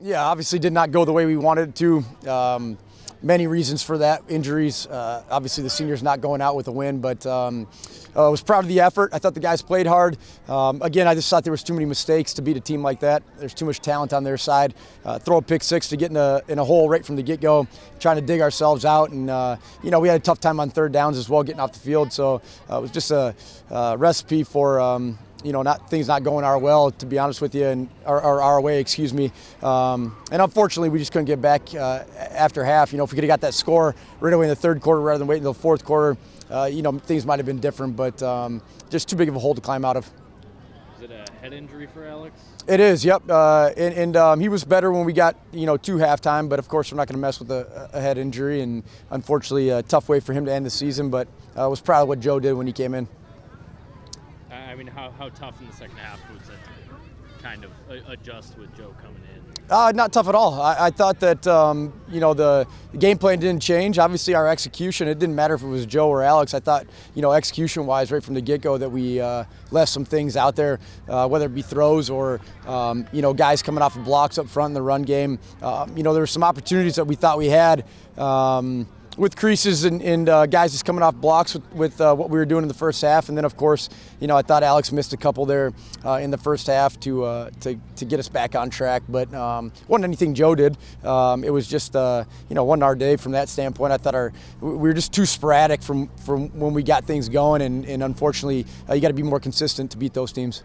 Yeah, obviously did not go the way we wanted it to. Many reasons for that. Injuries. Obviously the seniors not going out with a win, but I was proud of the effort. I thought the guys played hard. Again, I just thought there was too many mistakes to beat a team like that. There's too much talent on their side. Throw a pick six to get in a hole right from the get-go, trying to dig ourselves out. And, we had a tough time on third downs as well, getting off the field. So it was just a recipe for things not going our well, to be honest with you, and our way, excuse me. And unfortunately, we just couldn't get back after half. If we could have got that score right away in the third quarter rather than waiting until the fourth quarter, things might have been different, but just too big of a hole to climb out of. Is it a head injury for Alex? It is, yep. And he was better when we got, to halftime, but of course we're not going to mess with a head injury, and unfortunately a tough way for him to end the season, but I was proud of what Joe did when he came in. How tough in the second half was it to kind of adjust with Joe coming in? Not tough at all. I thought that, the game plan didn't change. Obviously, our execution, it didn't matter if it was Joe or Alex. I thought, execution-wise, right from the get-go, that we left some things out there, whether it be throws or, guys coming off of blocks up front in the run game. There were some opportunities that we thought we had. With creases and guys just coming off blocks with what we were doing in the first half. And then, of course, I thought Alex missed a couple there in the first half to get us back on track. But wasn't anything Joe did. It was just, wasn't our day from that standpoint. I thought we were just too sporadic from when we got things going. And unfortunately, you got to be more consistent to beat those teams.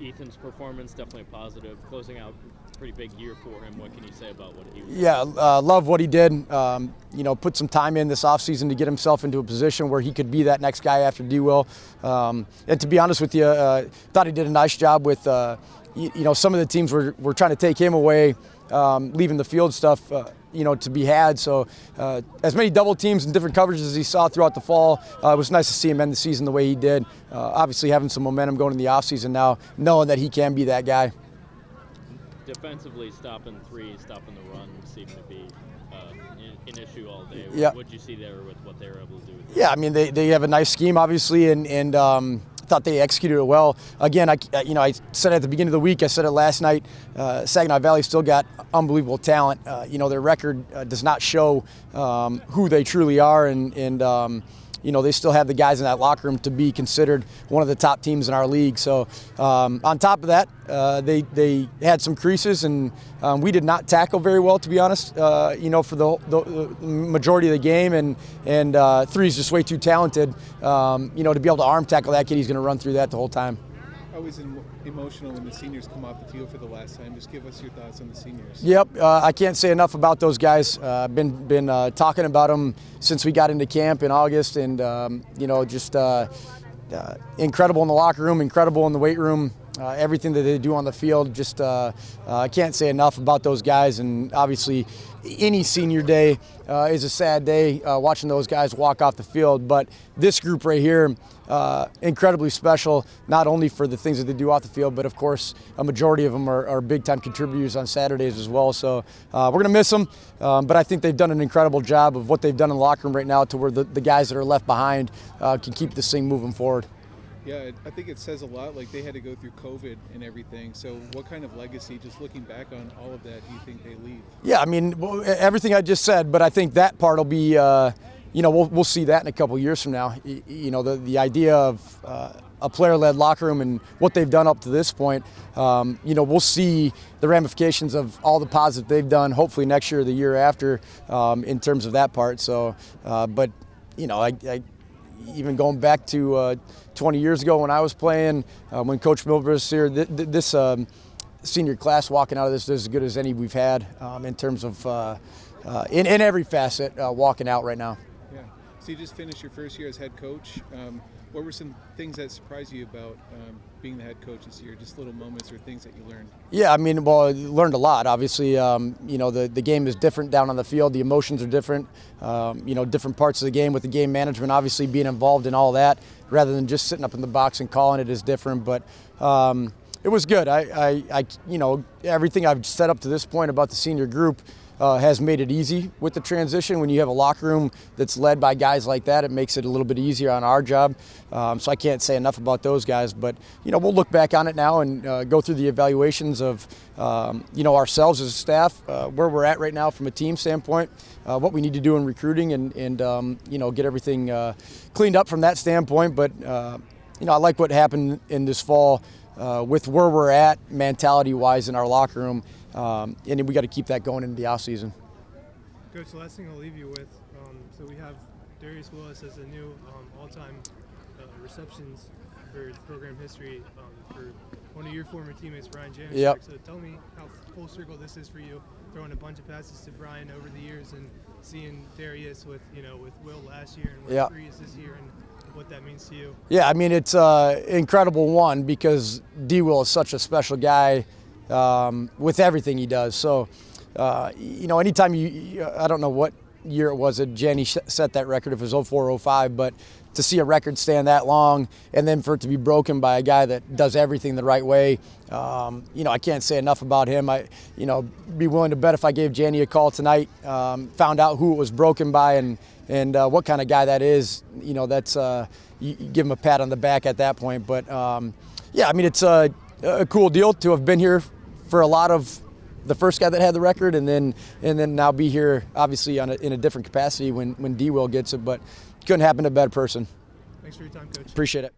Ethan's performance, definitely positive. Closing out a pretty big year for him. What can you say about what he was doing? Yeah, love what he did. Put some time in this offseason to get himself into a position where he could be that next guy after D-Will. And to be honest with you, thought he did a nice job with, some of the teams were trying to take him away, leaving the field stuff, to be had. So as many double teams and different coverages as he saw throughout the fall, it was nice to see him end the season the way he did. Obviously having some momentum going in the offseason now, knowing that he can be that guy. Defensively, stopping threes, stopping the run seemed to be an issue all day. Yeah. What did you see there with what they were able to do? Yeah, they have a nice scheme, obviously, and thought they executed it well. Again, I said it at the beginning of the week, I said it last night, Saginaw Valley still got unbelievable talent. Their record does not show who they truly are, and they still have the guys in that locker room to be considered one of the top teams in our league. So on top of that, they had some creases, and we did not tackle very well, to be honest, for the majority of the game. And three's just way too talented, to be able to arm tackle that kid. He's going to run through that the whole time. Always emotional when the seniors come off the field for the last time. Just give us your thoughts on the seniors. Yep, I can't say enough about those guys. I've been talking about them since we got into camp in August, and just incredible in the locker room, incredible in the weight room. Everything that they do on the field, just I can't say enough about those guys. And obviously, any senior day is a sad day watching those guys walk off the field. But this group right here, incredibly special, not only for the things that they do off the field, but of course, a majority of them are big-time contributors on Saturdays as well. So we're going to miss them, but I think they've done an incredible job of what they've done in the locker room right now to where the guys that are left behind can keep this thing moving forward. Yeah, I think it says a lot. Like, they had to go through COVID and everything. So what kind of legacy, just looking back on all of that, do you think they leave? Yeah, everything I just said, but I think that part will be, we'll see that in a couple years from now. The idea of a player-led locker room and what they've done up to this point, we'll see the ramifications of all the positive they've done, hopefully next year or the year after, in terms of that part. So, but, even going back to 20 years ago when I was playing, when Coach Milber was here, this senior class walking out of this is as good as any we've had in terms of in every facet walking out right now. Yeah. So you just finished your first year as head coach. What were some things that surprised you about being the head coach this year? Just little moments or things that you learned? Yeah, I learned a lot. Obviously, the game is different down on the field. The emotions are different. Different parts of the game with the game management, obviously being involved in all that rather than just sitting up in the box and calling it is different. But It was good. You know, everything I've set up to this point about the senior group has made it easy with the transition. When you have a locker room that's led by guys like that, it makes it a little bit easier on our job. So I can't say enough about those guys, but you know, we'll look back on it now and go through the evaluations of you know, ourselves as a staff, where we're at right now from a team standpoint, what we need to do in recruiting, and you know, get everything cleaned up from that standpoint. But you know, I like what happened in this fall with where we're at mentality-wise in our locker room. And we got to keep that going into the offseason. Coach, the last thing I'll leave you with, so we have Darius Willis as a new all-time receptions for program history for one of your former teammates, Brian James. Yep. So tell me how full circle this is for you, throwing a bunch of passes to Brian over the years and seeing Darius with Will last year and with Freeze this year, and what that means to you. Yeah, I mean, it's incredible, one, because D-Will is such a special guy with everything he does. So, you know, anytime I don't know what year it was that Jenny set that record, if it was 04, 05, but to see a record stand that long and then for it to be broken by a guy that does everything the right way, you know, I can't say enough about him. You know, be willing to bet if I gave Jenny a call tonight, found out who it was broken by and what kind of guy that is, you know, that's, you give him a pat on the back at that point. But, yeah, I mean, it's a cool deal to have been here for a lot of the first guy that had the record, and then now be here obviously in a different capacity when D-Will gets it, but couldn't happen to a better person. Thanks for your time, Coach. Appreciate it.